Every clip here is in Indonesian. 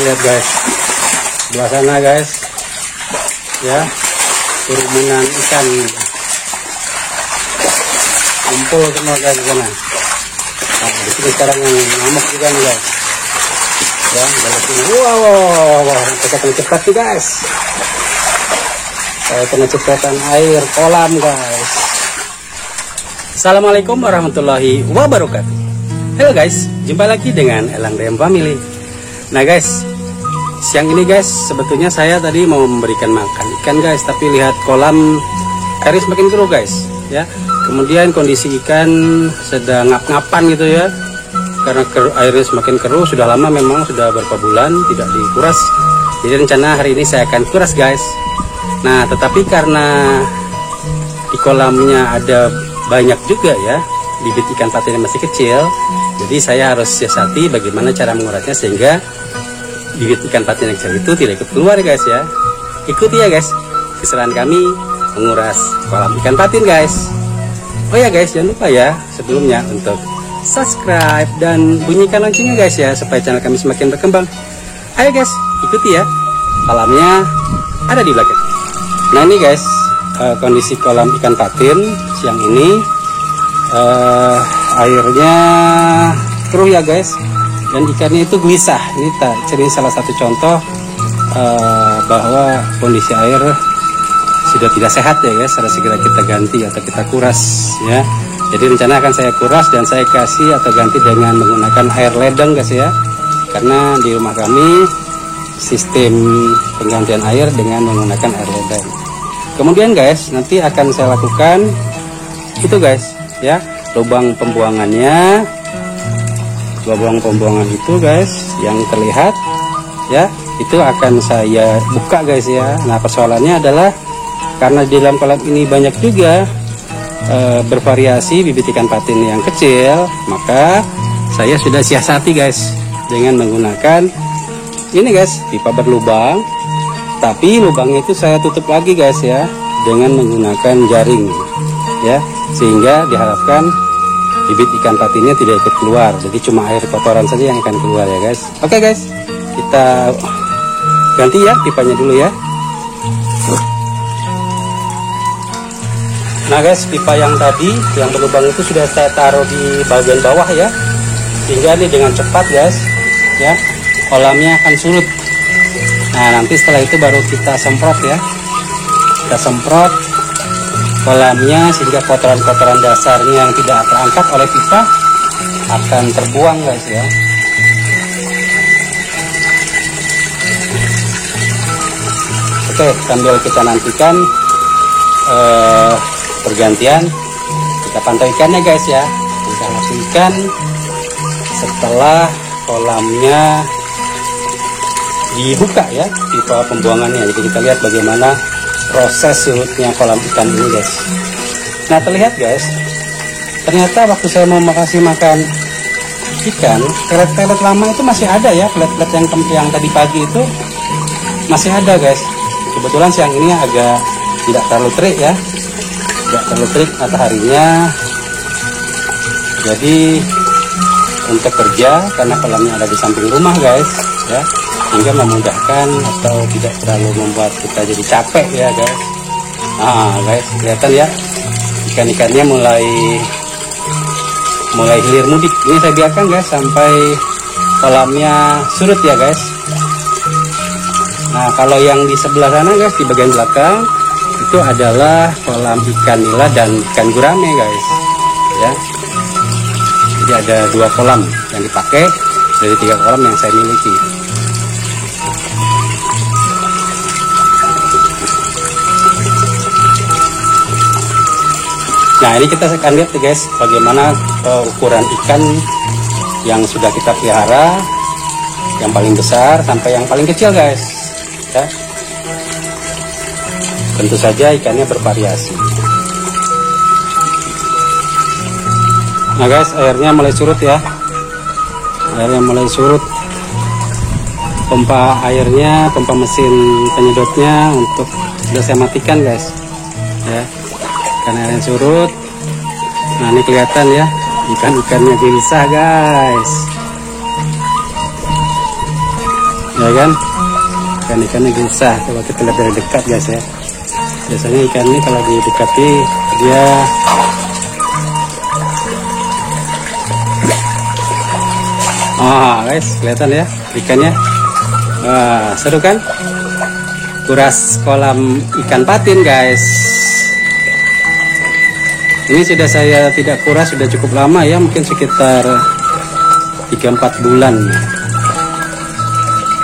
lihat guys, sebelah sana guys, ya, kerumunan ikan kumpul semua guys di sana. Nah, di sini sekarang yang ngamuk juga nih guys. Ya, dari sini, wow, kita kena cepat nih guys. Saya kena cepetan air kolam guys. Assalamualaikum warahmatullahi wabarakatuh. Halo guys, jumpa lagi dengan Elang DM Family. Nah guys, siang ini guys, sebetulnya saya tadi mau memberikan makan ikan guys, tapi lihat kolam airnya semakin keruh guys, ya. Kemudian kondisi ikan sedang ngap-ngapan gitu ya, karena airnya semakin keruh. Sudah lama memang, sudah beberapa bulan tidak dikuras. Jadi rencana hari ini saya akan kuras guys. Nah, tetapi karena di kolamnya ada banyak juga ya bibit ikan patin yang masih kecil, jadi saya harus siasati bagaimana cara mengurasnya sehingga bibit ikan patin yang kecil itu tidak ikut keluar guys ya. Ikuti ya guys keseruan kami menguras kolam ikan patin guys. Oh ya guys, jangan lupa ya sebelumnya untuk subscribe dan bunyikan loncengnya guys ya, supaya channel kami semakin berkembang. Ayo guys, ikuti ya, kolamnya ada di belakang. Nah ini guys, kondisi kolam ikan patin siang ini, airnya keruh ya guys, dan ikannya itu gelisah. Ini salah satu contoh bahwa kondisi air sudah tidak sehat ya guys. Harus segera kita ganti atau kita kuras ya. Jadi rencana akan saya kuras dan saya kasih atau ganti dengan menggunakan air ledeng guys ya, karena di rumah kami sistem penggantian air dengan menggunakan air ledeng. Kemudian guys, nanti akan saya lakukan itu guys ya, lubang pembuangannya. Lubang pembuangan itu guys yang terlihat ya, itu akan saya buka guys ya. Nah, persoalannya adalah karena di dalam kolam ini banyak juga bervariasi bibit ikan patin yang kecil, maka saya sudah siasati guys dengan menggunakan ini guys, pipa berlubang. Tapi lubangnya itu saya tutup lagi guys ya, dengan menggunakan jaring ya, sehingga diharapkan bibit ikan patinnya tidak ikut keluar. Jadi cuma air kotoran saja yang akan keluar ya guys. Oke guys, kita ganti ya pipanya dulu ya. Nah guys, pipa yang tadi yang berlubang itu sudah saya taruh di bagian bawah ya, sehingga ini dengan cepat guys ya, kolamnya akan surut. Nah, nanti setelah itu baru kita semprot ya. Kita semprot kolamnya sehingga kotoran-kotoran dasarnya yang tidak terangkat oleh pipa akan terbuang guys ya. Oke, sambil kita nantikan pergantian, kita pantau ikannya guys ya. Kita lakukan setelah kolamnya dibuka ya, pipa pembuangannya. Jadi kita lihat bagaimana proses surutnya kolam ikan ini guys. Nah terlihat guys, ternyata waktu saya mau kasih makan ikan, pelet-pelet lama itu masih ada ya. Pelet-pelet yang tadi pagi itu masih ada guys. Kebetulan siang ini agak tidak terlalu terik ya, tidak terlalu terik mataharinya. Jadi untuk kerja, karena kolamnya ada di samping rumah guys ya, hingga memudahkan atau tidak terlalu membuat kita jadi capek ya guys. Nah guys, kelihatan ya ikan-ikannya mulai hilir mudik. Ini saya biarkan guys sampai kolamnya surut ya guys. Nah kalau yang di sebelah sana guys, di bagian belakang itu adalah kolam ikan nila dan ikan gurame guys ya. Jadi ada 2 kolam yang dipakai dari 3 kolam yang saya miliki. Nah ini kita akan lihat nih guys, bagaimana ukuran ikan yang sudah kita pelihara, yang paling besar sampai yang paling kecil guys ya. Tentu saja ikannya bervariasi. Nah guys, airnya mulai surut ya, airnya mulai surut. Pompa airnya, pompa mesin penyedotnya untuk sudah saya matikan guys ya, karena airnya surut. Nah ini kelihatan ya, ikan-ikannya gelisah guys. ya kan? Ikan-ikannya gelisah. Coba kita lihat dari dekat guys ya. Biasanya ikan ini kalau didekati dia guys, kelihatan ya ikannya. Wah, seru kan? Kuras kolam ikan patin guys. Ini sudah saya tidak kuras sudah cukup lama ya, mungkin sekitar 3-4 bulan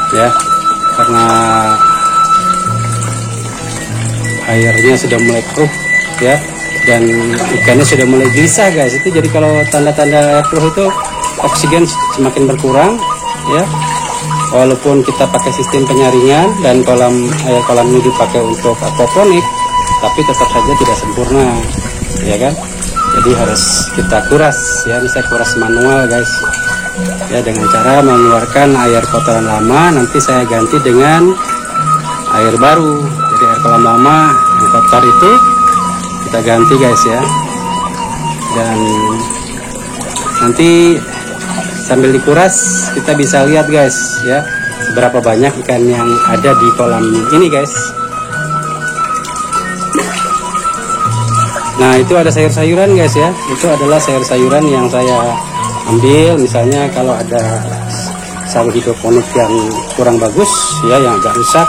ya, karena airnya sudah mulai keruh ya, dan ikannya sudah mulai gelisah guys. Itu jadi kalau tanda-tanda air keruh itu oksigen semakin berkurang ya. Walaupun kita pakai sistem penyaringan dan air kolam ini dipakai untuk aquaponik, tapi tetap saja tidak sempurna ya kan. Jadi harus kita kuras ya. Ini saya kuras manual guys ya, dengan cara mengeluarkan air kotoran lama, nanti saya ganti dengan air baru. Jadi air kolam lama yang kotor itu kita ganti guys ya, dan nanti sambil dikuras kita bisa lihat guys ya, berapa banyak ikan yang ada di kolam ini guys. Nah, itu ada sayur-sayuran guys ya. Itu adalah sayur-sayuran yang saya ambil. Misalnya kalau ada sawi hidroponik yang kurang bagus ya, yang agak rusak,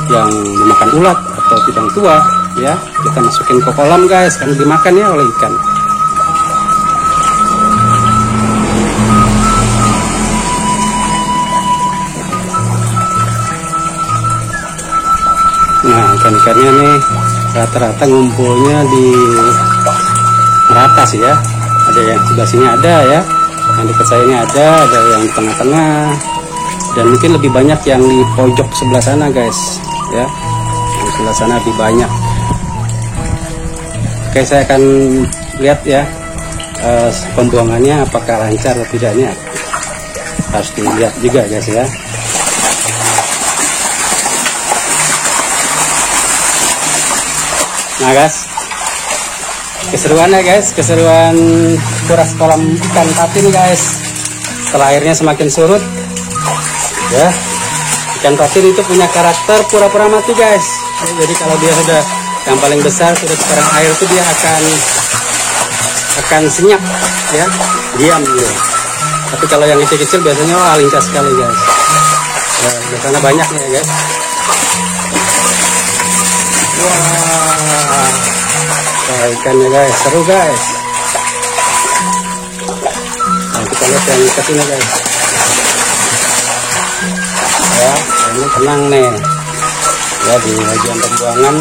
yang dimakan ulat atau bidang tua ya, kita masukin ke kolam guys, karena dimakan ya oleh ikan. Nah, ikan-ikannya nih rata-rata ngumpulnya di merata sih ya. Ada yang sebelah sini ada ya, yang dekat saya ini ada yang di tengah-tengah, dan mungkin lebih banyak yang di pojok sebelah sana guys ya. Di sebelah sana lebih banyak. Oke, saya akan lihat ya pembuangannya apakah lancar atau tidaknya. Harus dilihat juga guys ya. Nah guys, keseruannya guys, keseruan kuras kolam ikan patin guys. Setelah airnya semakin surut ya, ikan patin itu punya karakter pura-pura mati guys. Jadi kalau dia sudah yang paling besar sudah sekarang air itu dia akan senyap ya, diam gitu. Tapi kalau yang kecil-kecil biasanya lincah sekali guys ya, biasanya banyak ya guys. Wah, ikannya guys, seru guys. Nah, kita lihat yang kesini guys ya. Ini tenang nih ya, di bagian pembuangan,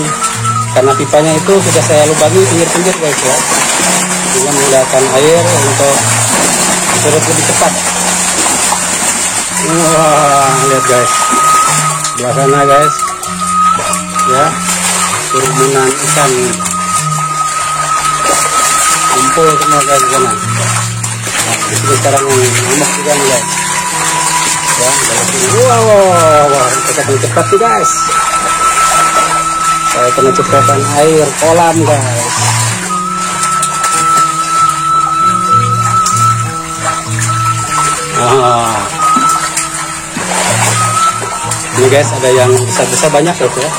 karena pipanya itu sudah saya lubangi pinggir-pinggir guys ya, sehingga menggunakan air untuk surut lebih cepat. Wah, lihat guys, sebelah sana guys ya, kerumunan ikan kumpul semua guys di sana. Nah, ini sekarang ngamuk juga nih guys ya, dari sini. Wah, kita akan cepat sih guys. Saya kena cepetan air kolam guys. Ini guys ada yang besar-besar banyak guys ya.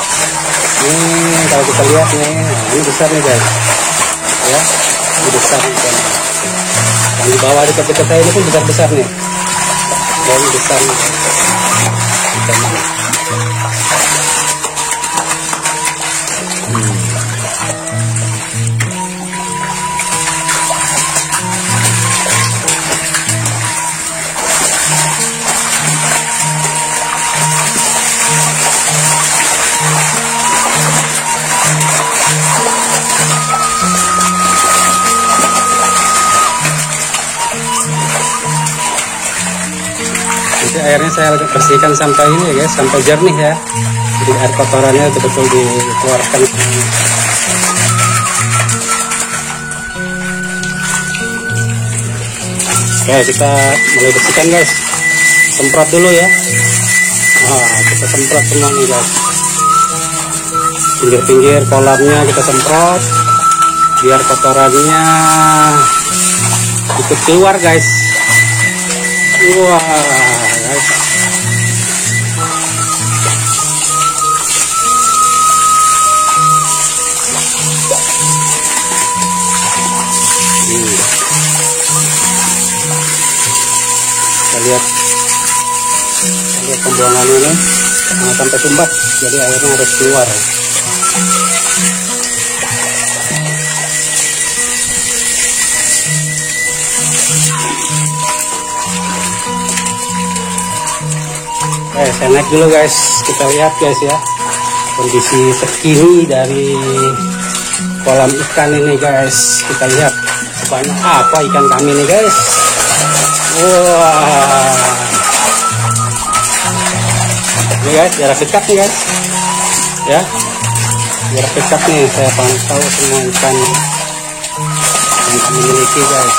Ini kalau kita lihat nih, nah, ini besar nih guys ya, ini besar nih kan. Yang di bawah dekat-dekat saya ini pun besar-besar nih ya, ini besar nih. Jadi airnya saya bersihkan sampai ini ya guys, sampai jernih ya. Jadi air kotorannya betul-betul dikeluarkan. Oke, kita mulai bersihkan guys. Semprot dulu ya. Nah, kita semprot semua nih guys. Pinggir-pinggir kolamnya kita semprot biar kotorannya ikut keluar guys. Wah guys, pembuangannya ini sampai sumbat, jadi airnya harus keluar. Saya naik dulu guys, kita lihat guys ya kondisi terkini dari kolam ikan ini guys. Kita lihat sebanyak apa ikan kami nih guys. Wah, ini guys jarak dekat nih guys ya, jarak dekat nih saya pantau semua ikan yang kami miliki guys.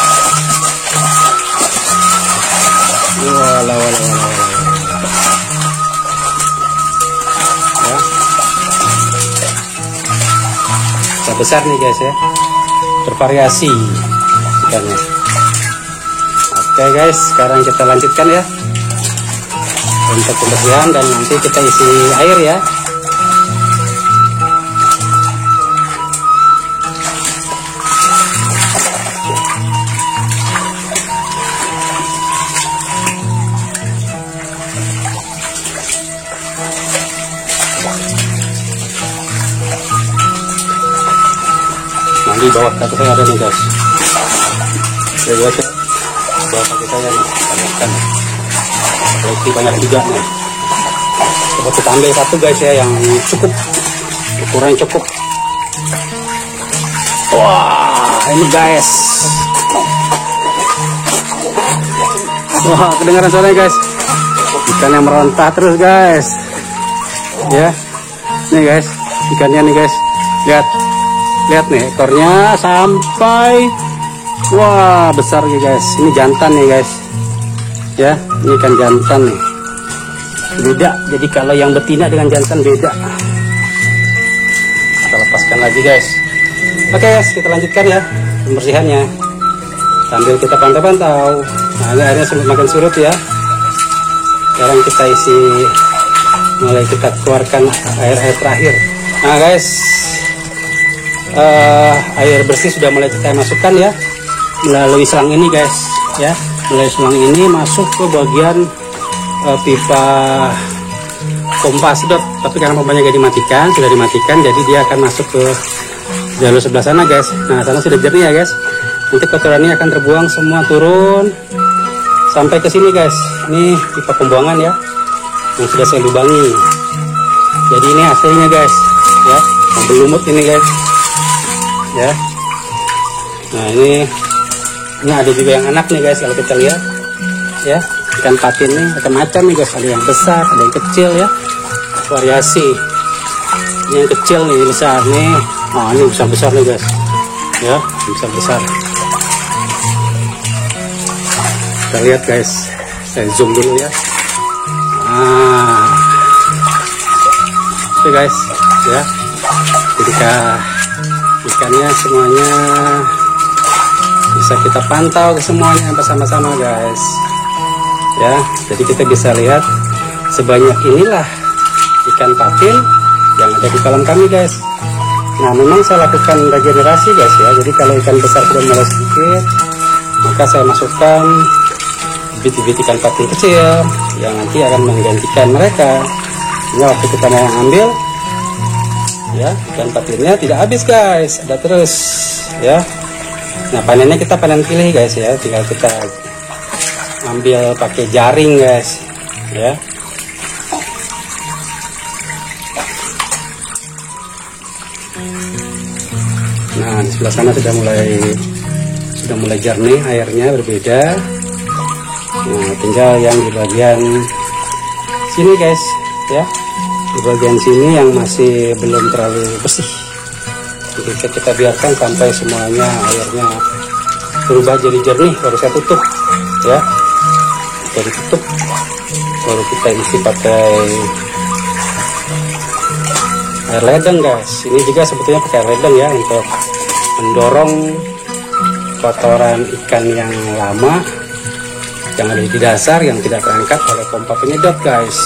Walah. Besar nih guys ya, bervariasi ikannya. Oke guys, sekarang kita lanjutkan ya untuk pembersihan dan nanti kita isi air ya. Di bawah kaki saya ada nih guys, ya guys ya, bawah kaki saya nih ikan lebih banyak juga nih. Coba kita ambil satu guys ya yang cukup, ukuran cukup. Wah, ini guys, wah kedengaran suaranya guys, ikan yang meronta terus guys ya. Nih guys ikannya nih guys, lihat nih ekornya sampai, wah besar nih guys. Ini jantan nih guys ya, ini ikan jantan nih, beda. Jadi kalau yang betina dengan jantan beda. Kita lepaskan lagi guys. Oke guys, kita lanjutkan ya pembersihannya sambil kita pantau-pantau. Nah ini airnya semakin surut ya. Sekarang kita isi, mulai kita keluarkan air terakhir. Nah guys, air bersih sudah mulai kita masukkan ya melalui selang ini guys ya. Melalui selang ini masuk ke bagian pipa pompa sedot, tapi karena pompanya sudah dimatikan, jadi dia akan masuk ke jalur sebelah sana guys. Nah sana sudah jernih ya guys, nanti kotorannya akan terbuang semua turun sampai ke sini guys. Ini pipa pembuangan ya yang sudah saya lubangi. Jadi ini hasilnya guys ya, yang berlumut ini guys ya. Nah ini ada juga yang anak nih guys, kalau kita lihat ya, ikan patin nih macam-macam nih guys, ada yang besar, ada yang kecil ya, variasi. Ini yang kecil nih, besar nih. Oh ini besar nih guys ya, besar. Kita lihat guys, saya zoom dulu ya. Oke guys ya, ketika ikannya semuanya bisa kita pantau ke semuanya bersama-sama guys ya. Jadi kita bisa lihat sebanyak inilah ikan patin yang ada di kolam kami guys. Nah memang saya lakukan regenerasi guys ya, jadi kalau ikan besar sudah mulai sedikit, maka saya masukkan bibit-bibit ikan patin kecil yang nanti akan menggantikan mereka. Ini waktu kita mau ambil ya, ikan patinnya tidak habis guys, ada terus ya. Nah panennya kita panen pilih guys ya, tinggal kita ambil pakai jaring guys ya. Nah di sebelah sana sudah mulai jernih, airnya berbeda. Nah tinggal yang di bagian sini guys ya, di bagian sini yang masih belum terlalu bersih. Jadi kita biarkan sampai semuanya airnya berubah jadi jernih, baru saya tutup ya. Jadi tutup, baru kita isi pakai air ledeng guys. Ini juga sebetulnya pakai air ledeng ya, untuk mendorong kotoran ikan yang lama yang ada di dasar yang tidak terangkat oleh pompa penyedot guys.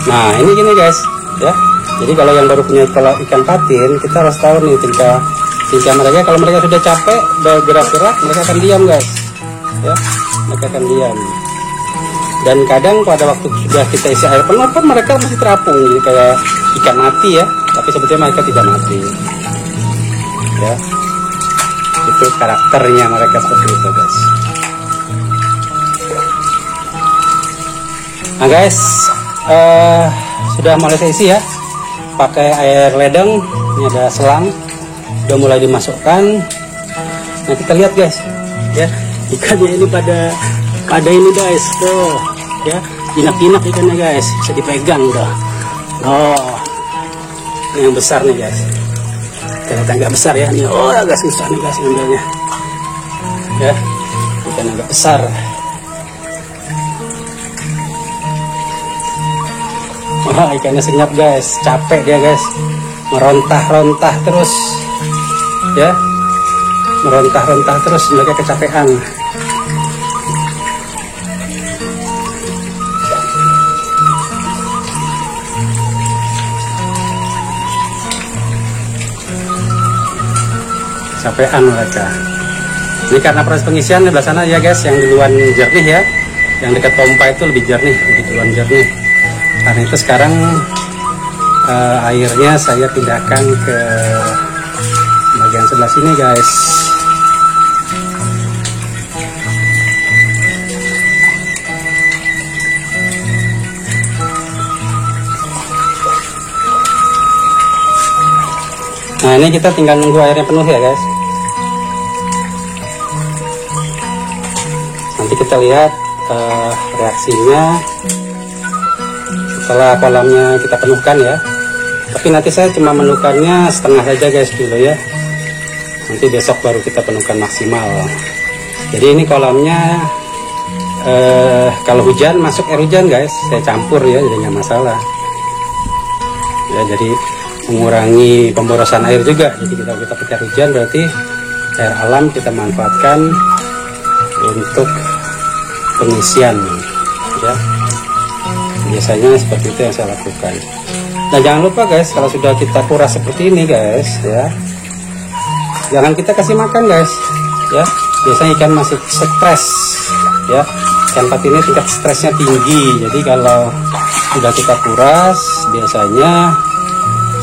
Nah ini gini guys, ya. Jadi kalau yang baru punya ikan patin, kita harus tahu nih tingkah mereka. Kalau mereka sudah capek bergerak-gerak, mereka akan diam guys, ya, mereka akan diam. Dan kadang pada waktu sudah kita isi air penuh pun mereka masih terapung, jadi kayak ikan mati ya, tapi sebetulnya mereka tidak mati, ya. Itu karakternya mereka seperti itu guys. Nah guys, sudah mulai saya isi ya, pakai air ledeng. Ini ada selang, udah mulai dimasukkan. Nah kita lihat guys, ya, ikannya ini pada ini guys, tuh, ya, jinak-jinak ikannya guys, bisa dipegang tuh. Oh, ini yang besar nih guys, ternyata agak besar ya. Ini, oh agak susah nih guys ngambilnya, ya, ikan agak besar. Wah, ikannya senyap guys, capek dia guys, merontah-rontah terus, ya, merontah-rontah terus, mereka kecapean. Capean mereka. Ini karena proses pengisian di belah sana ya guys, yang duluan jernih ya, yang dekat pompa itu lebih jernih, lebih duluan jernih. Karena itu sekarang airnya saya pindahkan ke bagian sebelah sini guys. Nah ini kita tinggal nunggu airnya penuh ya guys. Nanti kita lihat reaksinya setelah kolamnya kita penuhkan ya. Tapi nanti saya cuma menukarnya setengah saja guys dulu ya. Nanti besok baru kita penuhkan maksimal. Jadi ini kolamnya kalau hujan masuk air hujan guys, saya campur ya, jadi nggak masalah. Ya jadi mengurangi pemborosan air juga. Jadi kita pakai air hujan berarti air alam kita manfaatkan untuk pengisian ya. Biasanya seperti itu yang saya lakukan. Nah jangan lupa guys, kalau sudah kita kuras seperti ini guys ya, jangan kita kasih makan guys ya. Biasanya ikan masih stres ya, ikan patin ini tingkat stresnya tinggi. Jadi kalau sudah kita kuras, biasanya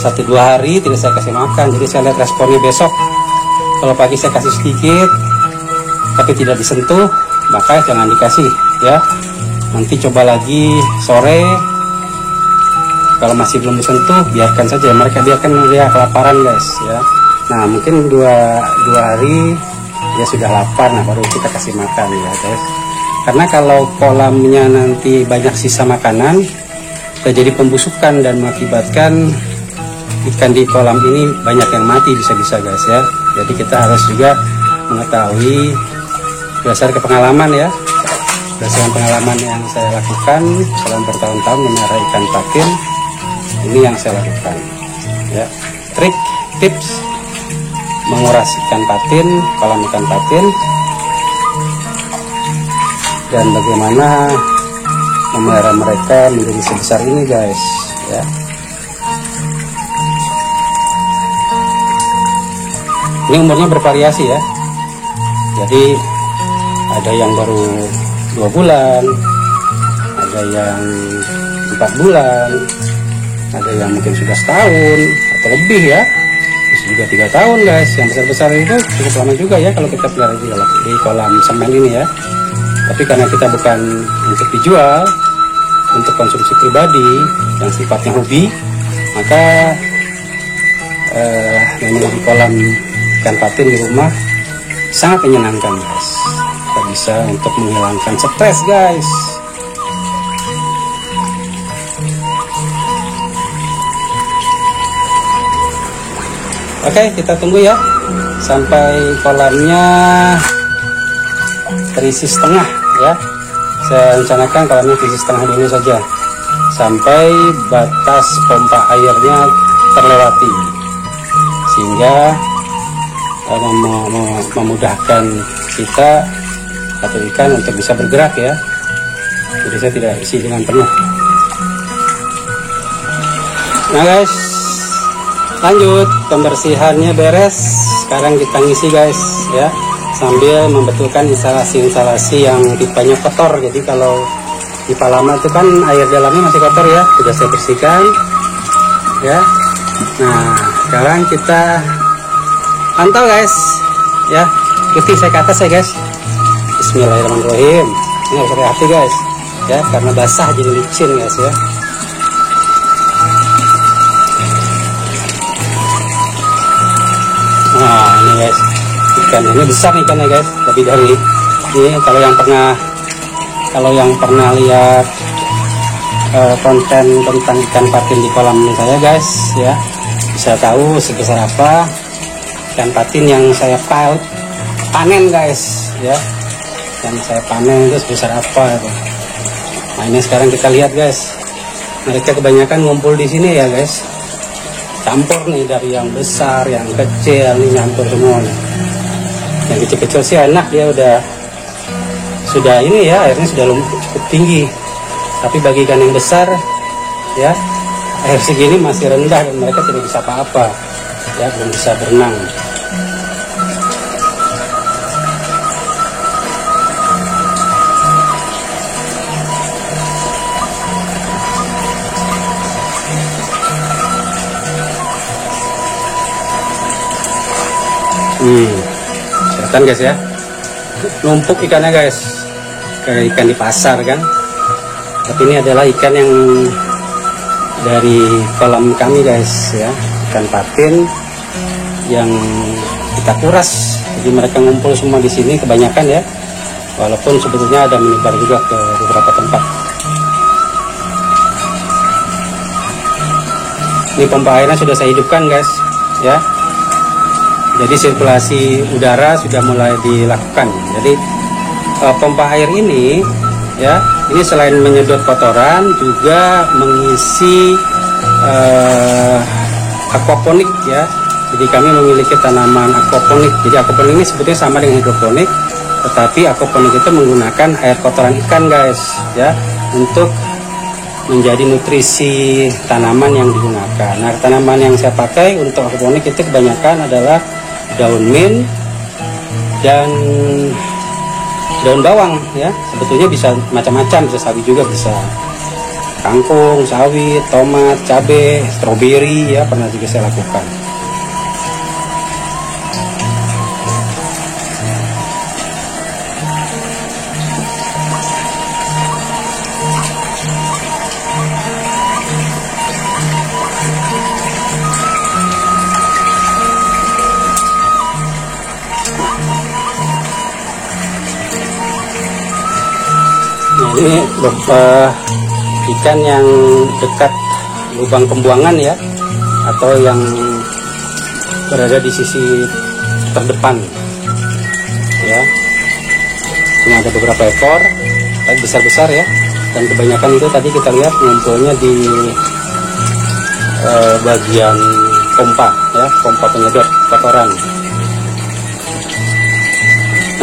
1-2 hari tidak saya kasih makan. Jadi saya lihat responnya besok. Kalau pagi saya kasih sedikit tapi tidak disentuh, maka jangan dikasih ya. Nanti coba lagi sore, kalau masih belum disentuh biarkan saja, biarkan dia kelaparan guys ya. Nah mungkin dua hari dia sudah lapar, nah baru kita kasih makan ya guys. Karena kalau kolamnya nanti banyak sisa makanan, terjadi pembusukan dan mengakibatkan ikan di kolam ini banyak yang mati bisa-bisa guys ya. Jadi kita harus juga mengetahui berdasarkan pengalaman ya, berdasarkan pengalaman yang saya lakukan selama bertahun-tahun memelihara ikan patin, ini yang saya lakukan ya. Trik, tips menguras ikan patin, kolam ikan patin, dan bagaimana memelihara mereka menjadi sebesar ini guys ya. Ini umurnya bervariasi ya. Jadi ada yang baru 2 bulan, ada yang 4 bulan, ada yang mungkin sudah setahun atau lebih ya, bisa juga 3 tahun guys. Yang besar-besar itu cukup lama juga ya kalau kita pelihara di kolam semen ini ya. Tapi karena kita bukan untuk dijual, untuk konsumsi pribadi yang sifatnya hobi, maka memiliki kolam ikan patin di rumah sangat menyenangkan guys. Kita bisa untuk menghilangkan stres guys. Oke, kita tunggu ya sampai kolamnya terisi setengah ya. Saya rencanakan kolamnya terisi setengah dulu saja sampai batas pompa airnya terlewati, sehingga memudahkan kita atau ikan untuk bisa bergerak ya. Jadi saya tidak isi dengan penuh. Nah guys, lanjut pembersihannya beres. Sekarang kita ngisi guys ya, sambil membetulkan instalasi yang pipanya kotor. Jadi kalau pipa lama itu kan air dalamnya masih kotor ya, sudah saya bersihkan ya. Nah sekarang kita pantau guys ya, ikuti saya ke atas ya guys. Bismillahirrahmanirrahim. Ini harus hati-hati guys ya, karena basah jadi licin guys ya. Nah ini guys, ikan ini besar ikannya guys, lebih dari ini. Kalau yang pernah lihat konten tentang ikan patin di kolam saya guys ya, bisa tahu sebesar apa ikan patin yang saya panen guys ya, yang saya panen itu sebesar apa itu. Nah ini sekarang kita lihat guys, mereka kebanyakan ngumpul di sini ya guys, campur nih dari yang besar, yang kecil, ini nyampur semua nih. Yang kecil-kecil sih enak, dia sudah ini ya, airnya sudah cukup tinggi. Tapi bagi ikan yang besar ya, air segini masih rendah dan mereka tidak bisa apa-apa ya, belum bisa berenang. Kelihatan guys ya, numpuk ikannya guys, kayak ikan di pasar kan. Tapi ini adalah ikan yang dari kolam kami guys ya, ikan patin yang kita kuras. Jadi mereka ngumpul semua di sini kebanyakan ya, walaupun sebetulnya ada menyebar juga ke beberapa tempat. Ini pompa airnya sudah saya hidupkan guys ya. Jadi sirkulasi udara sudah mulai dilakukan. Jadi pompa air ini ya, ini selain menyedot kotoran juga mengisi aquaponik ya. Jadi kami memiliki tanaman aquaponik. Jadi aquaponik ini sebetulnya sama dengan hidroponik, tetapi aquaponik itu menggunakan air kotoran ikan guys ya, untuk menjadi nutrisi tanaman yang digunakan. Nah tanaman yang saya pakai untuk aquaponik itu kebanyakan adalah daun mint dan daun bawang ya. Sebetulnya bisa macam-macam, bisa sawi juga, bisa kangkung, sawi, tomat, cabai, stroberi ya, pernah juga saya lakukan. Ini ikan yang dekat lubang pembuangan ya, atau yang berada di sisi terdepan ya. Ini ada beberapa ekor, tapi besar-besar ya, dan kebanyakan itu tadi kita lihat ngumpulnya di bagian pompa ya, pompa penyedot kotoran.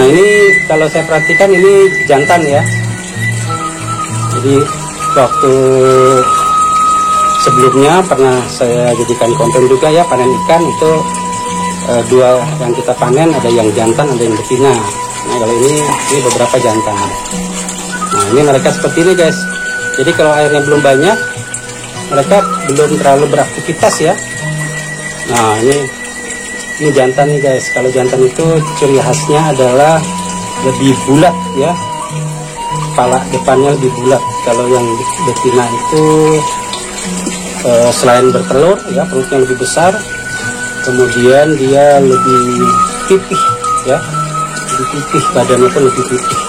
Nah ini kalau saya perhatikan ini jantan ya. Jadi waktu sebelumnya pernah saya jadikan konten juga ya, panen ikan itu dua yang kita panen, ada yang jantan, ada yang betina. Nah kalau ini beberapa jantan. Nah ini mereka seperti ini guys. Jadi kalau airnya belum banyak, mereka belum terlalu beraktivitas ya. Nah ini jantan nih guys. Kalau jantan itu ciri khasnya adalah lebih bulat ya, kepala depannya lebih bulat. Kalau yang betina itu selain bertelur ya, perutnya lebih besar, kemudian dia lebih pipih ya, lebih pipih, badannya pun lebih pipih.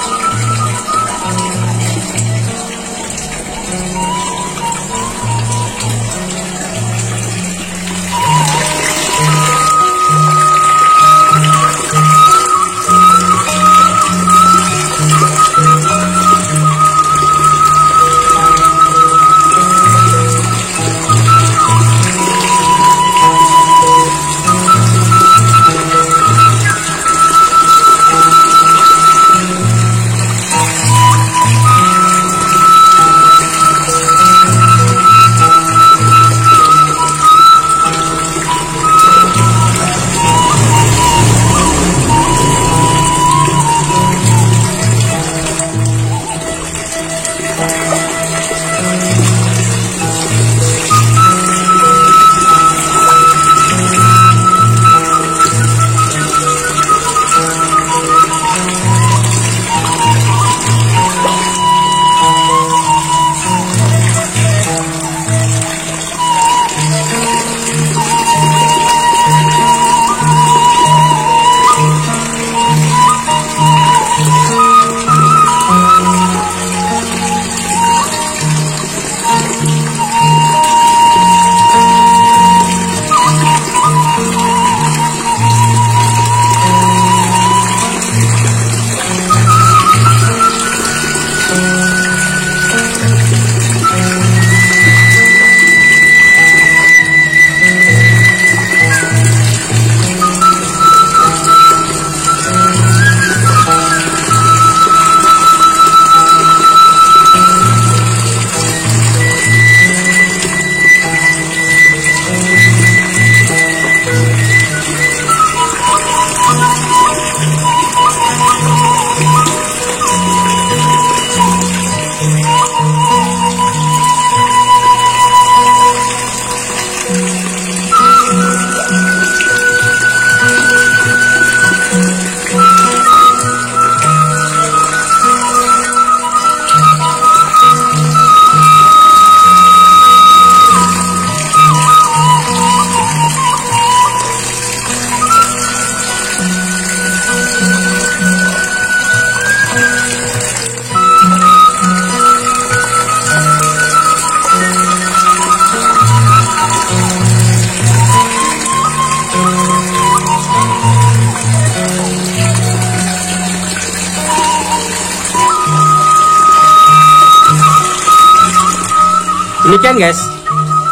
Demikian guys,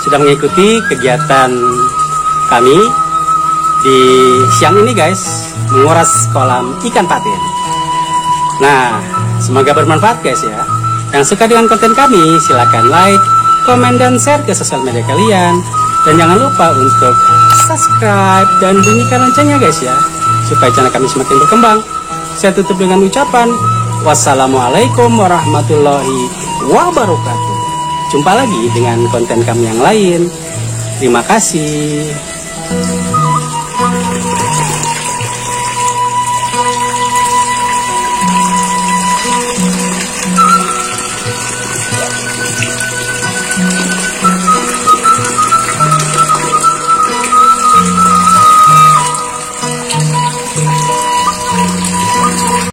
sudah mengikuti kegiatan kami di siang ini guys, menguras kolam ikan patin. Nah, semoga bermanfaat guys ya. Yang suka dengan konten kami, silakan like, komen, dan share ke sosial media kalian. Dan jangan lupa untuk subscribe dan bunyikan loncengnya guys ya, supaya channel kami semakin berkembang. Saya tutup dengan ucapan wassalamualaikum warahmatullahi wabarakatuh. Jumpa lagi dengan konten kami yang lain. Terima kasih.